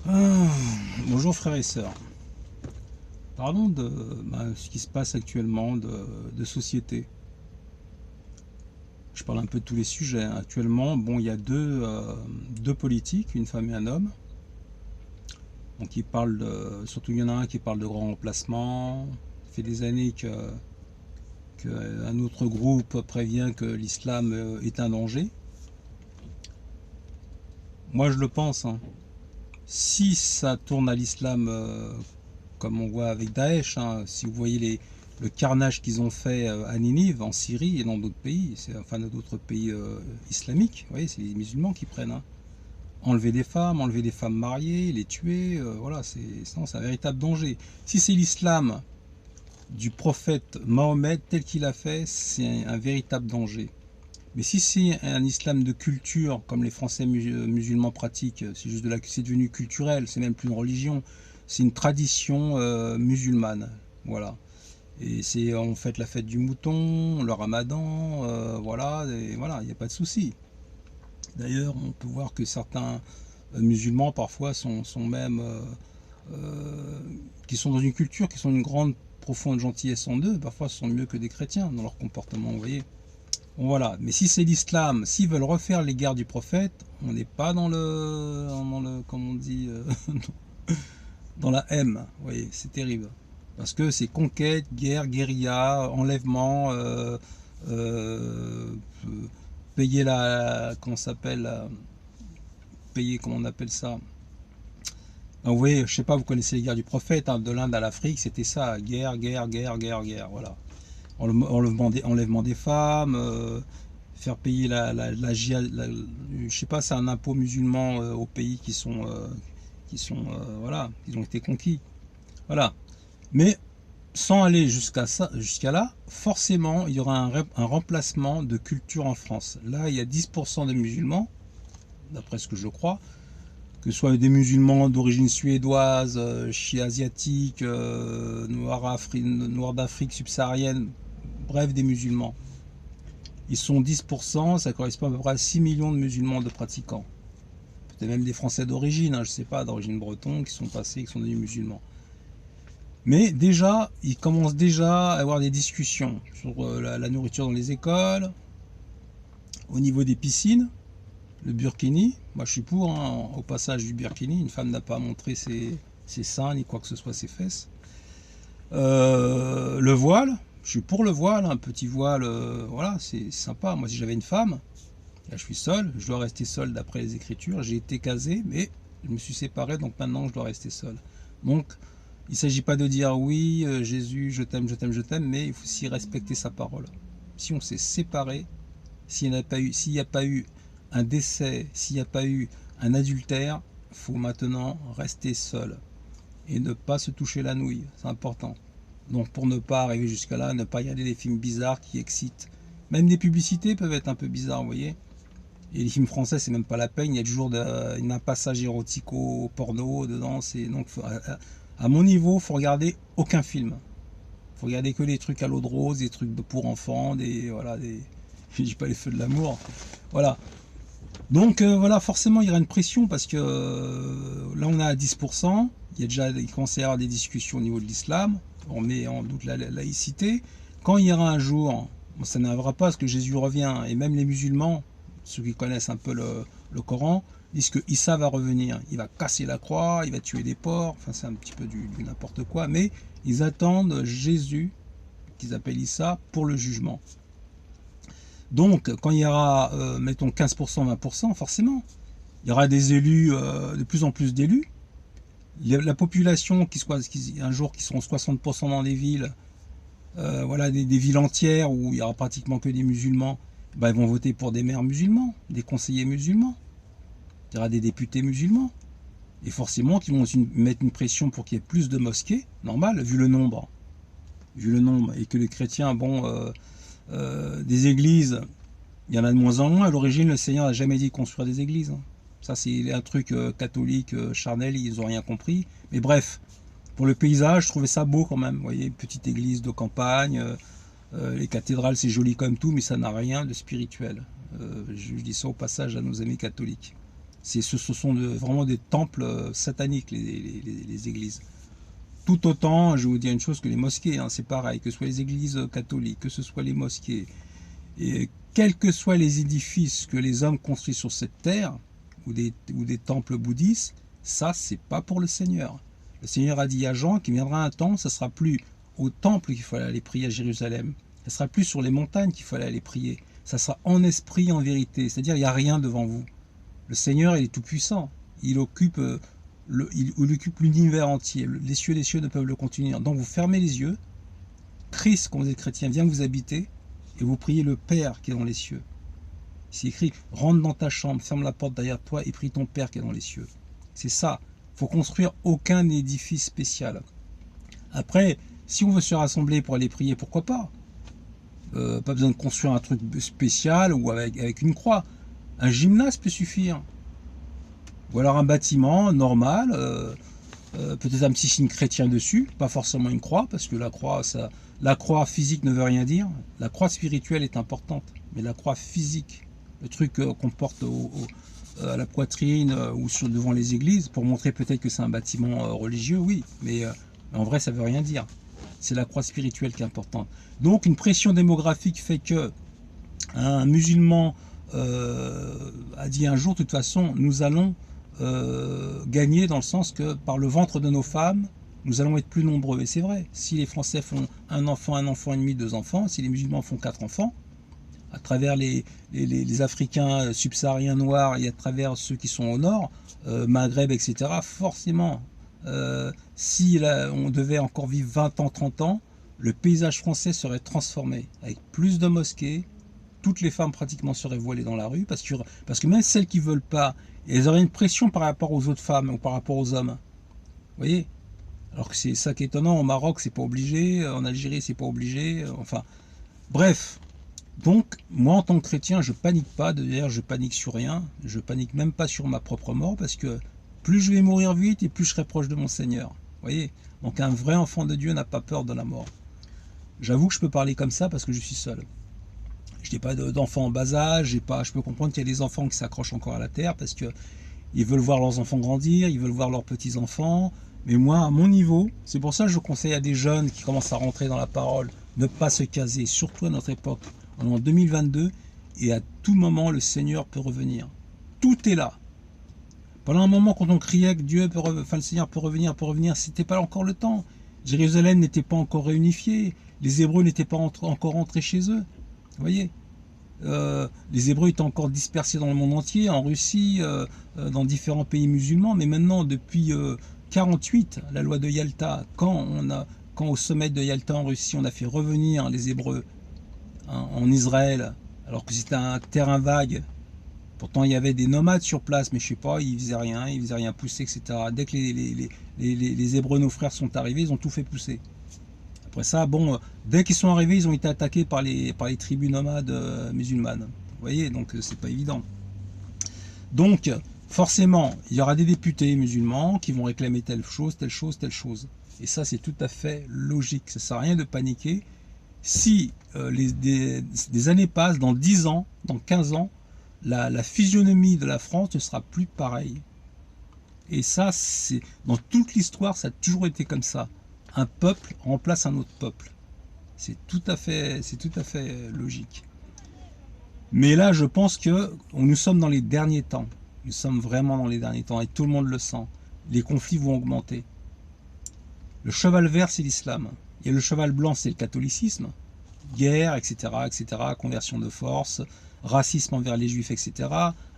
Ah, bonjour frères et sœurs. Parlons de ce qui se passe actuellement de société. Je parle un peu de tous les sujets, hein. Actuellement, bon, il y a deux politiques, une femme et un homme. Donc ils parlent surtout il y en a un qui parle de grand remplacement. Ça fait des années qu'un autre groupe prévient que l'islam est un danger. Moi je le pense, hein. Si ça tourne à l'islam comme on voit avec Daesh, hein, si vous voyez le carnage qu'ils ont fait à Ninive, en Syrie et dans d'autres pays, enfin dans d'autres pays islamiques, vous voyez, c'est les musulmans qui prennent. Hein. Enlever des femmes mariées, les tuer, voilà, c'est un véritable danger. Si c'est l'islam du prophète Mahomet tel qu'il a fait, c'est un véritable danger. Mais si c'est un islam de culture, comme les Français musulmans pratiquent, c'est juste c'est devenu culturel, c'est même plus une religion, c'est une tradition musulmane, voilà. Et on fête la fête du mouton, le ramadan, voilà, et voilà, il n'y a pas de souci. D'ailleurs, on peut voir que certains musulmans parfois sont même, euh, qui sont dans une culture, qui sont une grande profonde gentillesse en eux, parfois sont mieux que des chrétiens dans leur comportement, vous voyez. Bon, voilà, mais si c'est l'islam, s'ils veulent refaire les guerres du prophète, on n'est pas comme on dit, dans la M. Vous voyez, c'est terrible. Parce que c'est conquête, guerre, guérilla, enlèvement, euh, payer comment ça s'appelle, payer, comment on appelle ça. Donc, vous voyez, je sais pas, vous connaissez les guerres du prophète, hein, de l'Inde à l'Afrique, c'était ça, guerre, guerre, guerre, guerre, guerre, voilà. Enlèvement des femmes, faire payer je sais pas, c'est un impôt musulman aux pays voilà, qui ont été conquis. Voilà. Mais sans aller jusqu'à là, forcément, il y aura un remplacement de culture en France. Là, il y a 10% des musulmans, d'après ce que je crois, que ce soit des musulmans d'origine suédoise, asiatique, noirs d'Afrique subsaharienne, bref, des musulmans. Ils sont 10%, ça correspond à peu près à 6 millions de musulmans de pratiquants. Peut-être même des Français d'origine, hein, je ne sais pas, d'origine bretonne, qui sont passés, qui sont devenus musulmans. Mais déjà, ils commencent déjà à avoir des discussions sur la nourriture dans les écoles, au niveau des piscines, le burkini. Moi, je suis pour, hein, au passage du burkini. Une femme n'a pas à montrer ses seins ni quoi que ce soit, ses fesses. Le voile, je suis pour le voile, un petit voile, voilà, c'est sympa. Moi, si j'avais une femme, là, je suis seul, je dois rester seul d'après les Écritures. J'ai été casé, mais je me suis séparé, donc maintenant, je dois rester seul. Donc, il ne s'agit pas de dire oui, Jésus, je t'aime, je t'aime, je t'aime, mais il faut aussi respecter sa parole. Si on s'est séparé, s'il n'y a pas eu un décès, s'il n'y a pas eu un adultère, il faut maintenant rester seul et ne pas se toucher la nouille. C'est important. Donc pour ne pas arriver jusqu'à là, ne pas regarder des films bizarres qui excitent. Même les publicités peuvent être un peu bizarres, vous voyez. Et les films français, c'est même pas la peine. Il y a toujours un passage érotico-porno dedans. Donc à mon niveau, faut regarder aucun film. Faut regarder que les trucs à l'eau de rose, des trucs pour enfants, je dis pas les feux de l'amour. Voilà. Donc voilà, forcément il y aura une pression parce que là on est à 10%, il commence à y avoir des discussions au niveau de l'islam, on met en doute la laïcité. Quand il y aura un jour, bon, ça n'arrivera pas parce que Jésus revient, et même les musulmans, ceux qui connaissent un peu le Coran, disent que Issa va revenir, il va casser la croix, il va tuer des porcs, enfin c'est un petit peu du n'importe quoi, mais ils attendent Jésus, qu'ils appellent Issa, pour le jugement. Donc, quand il y aura, mettons, 15%, 20%, forcément, il y aura des élus, de plus en plus d'élus. La population un jour qui seront 60% dans les villes, voilà, des villes entières où il y aura pratiquement que des musulmans, ben, ils vont voter pour des maires musulmans, des conseillers musulmans, il y aura des députés musulmans. Et forcément, qui vont mettre une pression pour qu'il y ait plus de mosquées, normal, vu le nombre. Vu le nombre, et que les chrétiens, bon, des églises, il y en a de moins en moins. À l'origine, le Seigneur n'a jamais dit construire des églises. Hein. Ça, c'est un truc catholique, charnel, ils n'ont rien compris. Mais bref, pour le paysage, je trouvais ça beau quand même. Vous voyez, une petite église de campagne, les cathédrales, c'est joli comme tout, mais ça n'a rien de spirituel. Je dis ça au passage à nos amis catholiques. Ce sont vraiment des temples sataniques, les églises. Tout autant, je vais vous dire une chose, que les mosquées, hein, c'est pareil, que ce soit les églises catholiques, que ce soit les mosquées, et quels que soient les édifices que les hommes construisent sur cette terre, ou des temples bouddhistes, ça, c'est pas pour le Seigneur. Le Seigneur a dit à Jean qu'il viendra un temps, ça sera plus au temple qu'il faut aller prier à Jérusalem, ça sera plus sur les montagnes qu'il faut aller prier, ça sera en esprit, en vérité, c'est-à-dire il n'y a rien devant vous. Le Seigneur, il est tout puissant, il occupe l'univers entier, les cieux ne peuvent le contenir. Donc vous fermez les yeux, Christ, quand vous êtes chrétien, vient vous habiter, et vous priez le Père qui est dans les cieux. C'est écrit, rentre dans ta chambre, ferme la porte derrière toi et prie ton Père qui est dans les cieux. C'est ça. Il faut construire aucun édifice spécial. Après, si on veut se rassembler pour aller prier, pourquoi pas? Pas besoin de construire un truc spécial ou avec une croix. Un gymnase peut suffire. Ou alors un bâtiment normal, peut-être un petit signe chrétien dessus, pas forcément une croix, parce que la croix physique ne veut rien dire. La croix spirituelle est importante, mais la croix physique, le truc qu'on porte à la poitrine ou devant les églises, pour montrer peut-être que c'est un bâtiment religieux, oui, mais en vrai ça veut rien dire. C'est la croix spirituelle qui est importante. Donc une pression démographique fait que un musulman a dit un jour, de toute façon, nous allons gagner dans le sens que par le ventre de nos femmes, nous allons être plus nombreux. Et c'est vrai, si les Français font un enfant et demi, 2 enfants, si les musulmans font 4 enfants, à travers les Africains subsahariens noirs et à travers ceux qui sont au nord, Maghreb, etc., forcément, si on devait encore vivre 20 ans, 30 ans, le paysage français serait transformé, avec plus de mosquées, toutes les femmes pratiquement seraient voilées dans la rue, parce que même celles qui ne veulent pas, elles auraient une pression par rapport aux autres femmes ou par rapport aux hommes. Vous voyez? Alors que c'est ça qui est étonnant, au Maroc c'est pas obligé, en Algérie c'est pas obligé, enfin, bref. Donc, moi en tant que chrétien, je panique pas, d'ailleurs je panique sur rien, je panique même pas sur ma propre mort, parce que plus je vais mourir vite et plus je serai proche de mon Seigneur. Vous voyez? Donc un vrai enfant de Dieu n'a pas peur de la mort. J'avoue que je peux parler comme ça parce que je suis seul. Je n'ai pas d'enfants en bas âge, je peux comprendre qu'il y a des enfants qui s'accrochent encore à la terre parce qu'ils veulent voir leurs enfants grandir, ils veulent voir leurs petits-enfants. Mais moi, à mon niveau, c'est pour ça que je conseille à des jeunes qui commencent à rentrer dans la parole, ne pas se caser, surtout à notre époque. On est en 2022 et à tout moment, le Seigneur peut revenir. Tout est là. Pendant un moment, quand on criait que le Seigneur peut revenir, c'était pas encore le temps. Jérusalem n'était pas encore réunifiée, les Hébreux n'étaient pas encore rentrés chez eux. Vous voyez, les Hébreux étaient encore dispersés dans le monde entier, en Russie, dans différents pays musulmans, mais maintenant, depuis 48, la loi de Yalta, quand au sommet de Yalta en Russie, on a fait revenir les Hébreux en Israël, alors que c'était un terrain vague, pourtant il y avait des nomades sur place, mais je sais pas, ils faisaient rien pousser, etc. Dès que les Hébreux, nos frères, sont arrivés, ils ont tout fait pousser. Après ça, bon, dès qu'ils sont arrivés, ils ont été attaqués par les tribus nomades musulmanes. Vous voyez, donc c'est pas évident. Donc, forcément, il y aura des députés musulmans qui vont réclamer telle chose, telle chose, telle chose. Et ça, c'est tout à fait logique. Ça ne sert à rien de paniquer. Si des années passent, dans 10 ans, dans 15 ans, la physionomie de la France ne sera plus pareille. Et ça, c'est dans toute l'histoire, ça a toujours été comme ça. Un peuple remplace un autre peuple. C'est tout à fait logique. Mais là, je pense que nous sommes dans les derniers temps. Nous sommes vraiment dans les derniers temps et tout le monde le sent. Les conflits vont augmenter. Le cheval vert, c'est l'islam. Et le cheval blanc, c'est le catholicisme. Guerre, etc., etc., conversion de force, racisme envers les juifs, etc.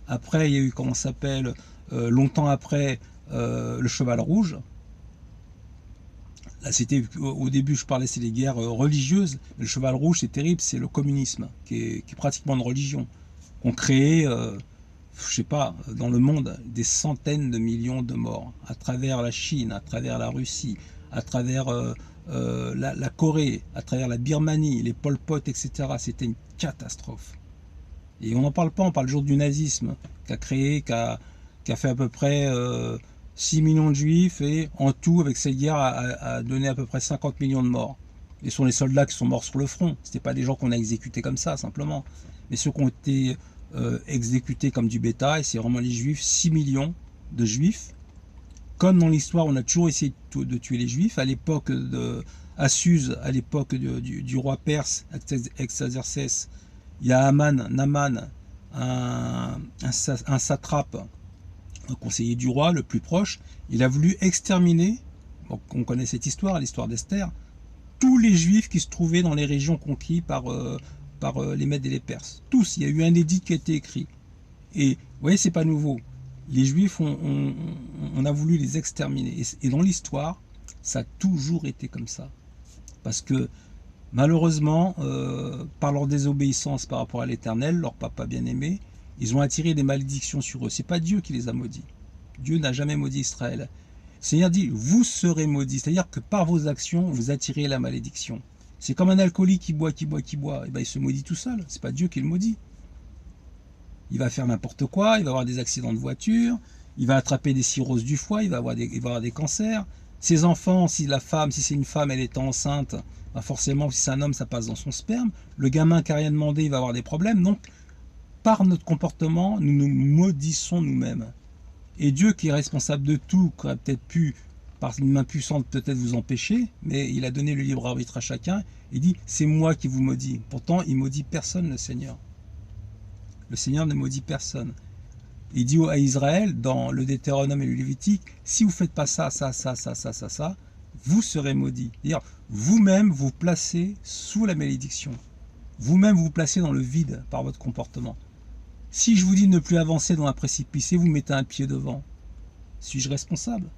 Après, il y a eu, comment ça s'appelle, longtemps après, le cheval rouge. Là, c'était au début, je parlais, c'est les guerres religieuses. Le cheval rouge, c'est terrible, c'est le communisme, qui est pratiquement une religion. On crée, je sais pas, dans le monde, des centaines de millions de morts, à travers la Chine, à travers la Russie, à travers la Corée, à travers la Birmanie, les Pol Pot, etc. C'était une catastrophe. Et on n'en parle pas, on parle toujours du nazisme, qui a fait à peu près 6 millions de juifs, et en tout, avec cette guerre, a donné à peu près 50 millions de morts. Et ce sont les soldats qui sont morts sur le front. Ce n'étaient pas des gens qu'on a exécutés comme ça, simplement. Mais ceux qui ont été exécutés comme du bétail. C'est vraiment les juifs, 6 millions de juifs. Comme dans l'histoire, on a toujours essayé de tuer les juifs. À l'époque de Assuse, à l'époque du roi perse Exacercès, il y a Naman, un satrape, un conseiller du roi le plus proche. Il a voulu exterminer, donc on connaît cette histoire, l'histoire d'Esther, tous les juifs qui se trouvaient dans les régions conquises par les Mèdes et les Perses. Tous, il y a eu un édit qui a été écrit. Et vous voyez, c'est pas nouveau. Les juifs, on a voulu les exterminer. Et dans l'histoire, ça a toujours été comme ça. Parce que malheureusement, par leur désobéissance par rapport à l'Éternel, leur papa bien-aimé, ils ont attiré des malédictions sur eux. C'est pas Dieu qui les a maudits. Dieu n'a jamais maudit Israël. Le Seigneur dit, vous serez maudits. C'est-à-dire que par vos actions, vous attirez la malédiction. C'est comme un alcoolique qui boit. Et ben, il se maudit tout seul. C'est pas Dieu qui le maudit. Il va faire n'importe quoi, il va avoir des accidents de voiture, il va attraper des cirrhoses du foie, il va avoir des cancers. Ses enfants, si c'est une femme, elle est enceinte, bah forcément, si c'est un homme, ça passe dans son sperme. Le gamin qui n'a rien demandé, il va avoir des problèmes. Donc, par notre comportement, nous nous maudissons nous-mêmes. Et Dieu, qui est responsable de tout, qui aurait peut-être pu, par une main puissante, peut-être vous empêcher, mais il a donné le libre arbitre à chacun. Il dit, c'est moi qui vous maudis. Pourtant, il maudit personne, le Seigneur. Le Seigneur ne maudit personne. Il dit à Israël, dans le Deutéronome et le Lévitique, si vous ne faites pas ça, vous serez maudits. C'est-à-dire, vous-même vous placez sous la malédiction. Vous-même vous placez dans le vide par votre comportement. Si je vous dis de ne plus avancer dans un précipice et vous mettez un pied devant, suis-je responsable?